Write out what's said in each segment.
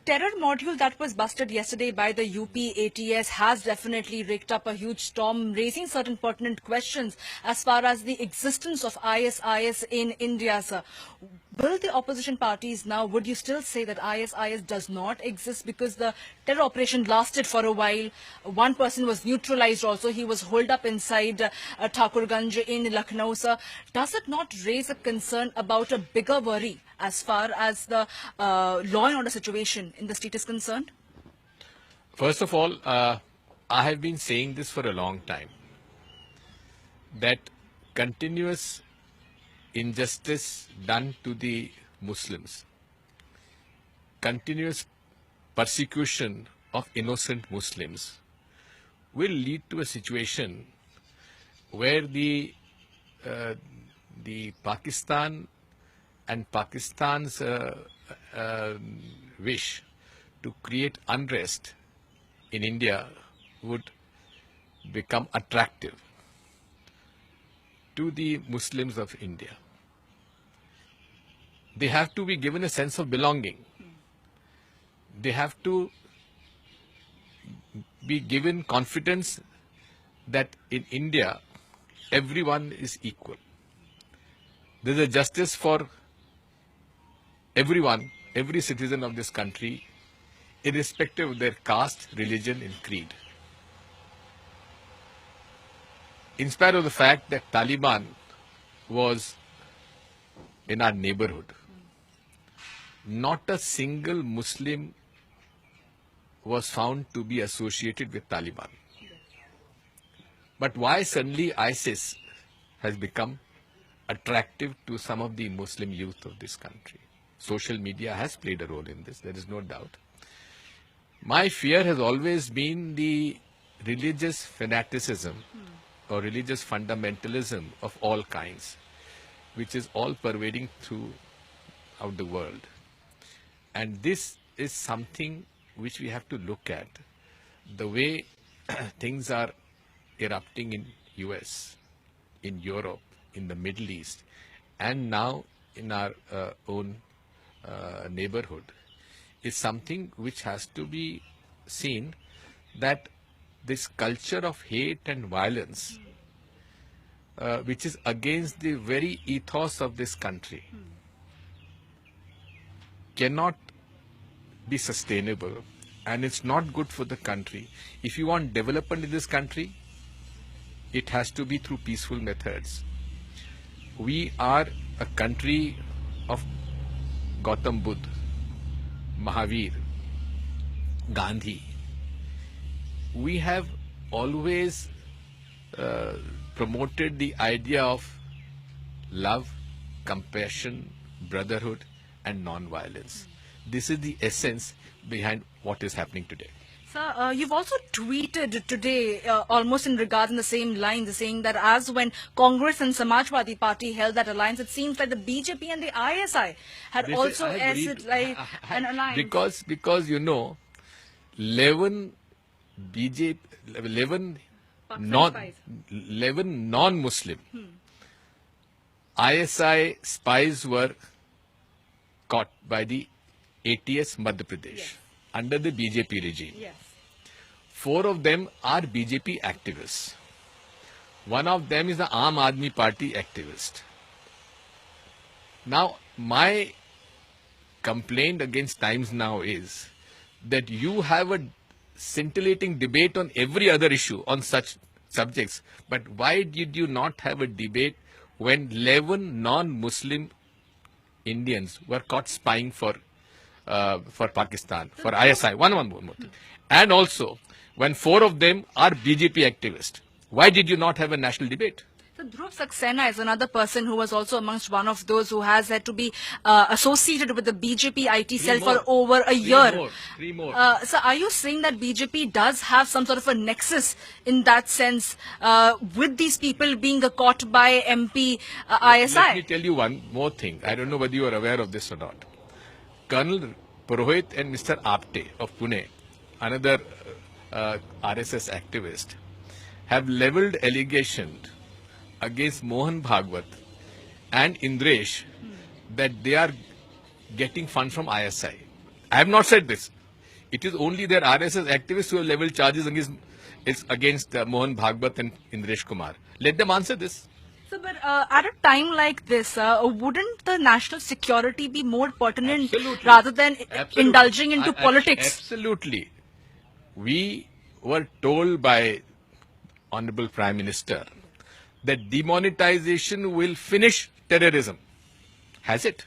terror module that was busted yesterday by the UP ATS has definitely raked up a huge storm, raising certain pertinent questions as far as the existence of ISIS in India, sir. Will the opposition parties now, would you still say that ISIS does not exist because the terror operation lasted for a while? One person was neutralized also. He was holed up inside Thakurganj in Lucknow, sir. Does it not raise a concern about a bigger worry as far as the law and order situation in the state is concerned? First of all, I have been saying this for a long time, that continuous injustice done to the Muslims, continuous persecution of innocent Muslims will lead to a situation where the Pakistan and Pakistan's wish to create unrest in India would become attractive to the Muslims of India. They have to be given a sense of belonging. They have to be given confidence that in India everyone is equal. There is a justice for everyone, every citizen of this country, irrespective of their caste, religion and creed. In spite of the fact that Taliban was in our neighborhood, not a single Muslim was found to be associated with Taliban. But why suddenly ISIS has become attractive to some of the Muslim youth of this country? Social media has played a role in this, there is no doubt. My fear has always been the religious fanaticism or religious fundamentalism of all kinds, which is all pervading throughout the world. And this is something which we have to look at. The way things are erupting in US, in Europe, in the Middle East, and now in our own neighborhood, is something which has to be seen, that this culture of hate and violence, which is against the very ethos of this country, cannot be sustainable, and it's not good for the country. If you want development in this country, it has to be through peaceful methods. We are a country of Gautam Buddha, Mahavir, Gandhi. We have always promoted the idea of love, compassion, brotherhood and non-violence. This is the essence behind what is happening today. Sir, you've also tweeted today, almost in regard in the same lines, saying that as when Congress and Samajwadi Party held that alliance, it seems like the BJP and the ISI had also acted like an alliance. Because you know, 11 BJP, 11 non-Muslim ISI spies were caught by the ATS Madhya Pradesh under the BJP regime. Yes. 4 of them are BJP activists. One of them is the Aam Aadmi Party activist. Now, my complaint against Times Now is that you have a scintillating debate on every other issue on such subjects, but why did you not have a debate when 11 non-Muslim Indians were caught spying for Pakistan, for ISI? One more thing. And also, when 4 of them are BJP activists, why did you not have a national debate? So Dhruv Saxena is another person who was also amongst one of those who has had to be associated with the BJP IT cell for over a year. 3 more. So are you saying that BJP does have some sort of a nexus in that sense with these people being caught by MP ISI? Let me tell you one more thing. I don't know whether you are aware of this or not. Colonel Purohit and Mr. Apte of Pune, another RSS activist, have leveled allegations against Mohan Bhagwat and Indresh that they are getting funds from ISI. I have not said this. It is only their RSS activists who have leveled charges against Mohan Bhagwat and Indresh Kumar. Let them answer this. So, but at a time like this, wouldn't the national security be more pertinent Absolutely. rather than Absolutely. indulging into politics? Absolutely. We were told by Honorable Prime Minister that demonetization will finish terrorism. Has it?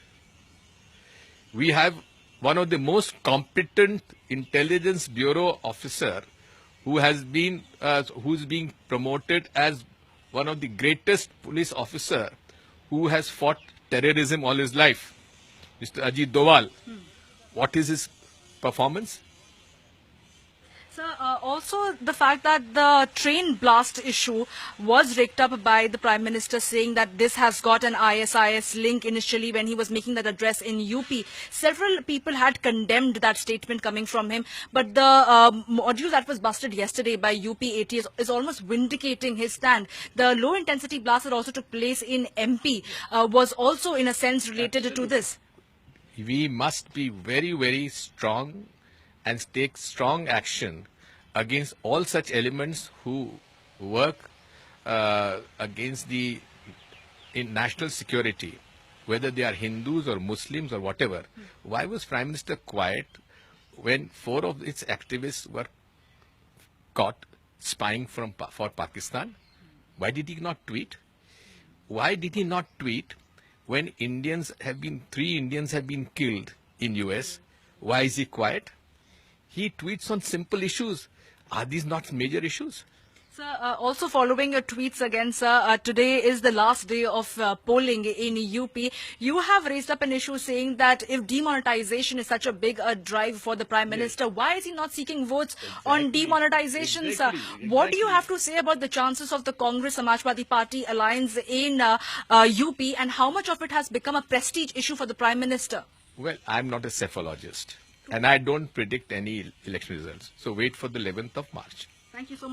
We have one of the most competent intelligence bureau officer who's being promoted as one of the greatest police officer who has fought terrorism all his life, Mr. Ajit Doval. What is his performance? Sir, also the fact that the train blast issue was raked up by the Prime Minister, saying that this has got an ISIS link initially when he was making that address in UP. Several people had condemned that statement coming from him, but the module that was busted yesterday by UP ATS is almost vindicating his stand. The low intensity blast that also took place in MP was also in a sense related to this. We must be very, very strong and take strong action against all such elements who work against in national security, whether they are Hindus or Muslims or whatever. Why was Prime Minister quiet when 4 of its activists were caught spying for Pakistan? Why did he not tweet? Why did he not tweet when 3 Indians have been killed in US? Why is he quiet? He tweets on simple issues. Are these not major issues? Sir, also following your tweets again, sir, today is the last day of polling in UP. You have raised up an issue saying that if demonetization is such a big drive for the Prime Minister, why is he not seeking votes on demonetization, sir? What do you have to say about the chances of the Congress Samajwadi Party alliance in UP, and how much of it has become a prestige issue for the Prime Minister? Well, I'm not a cephalogist, and I don't predict any election results. So wait for the 11th of March. Thank you so much.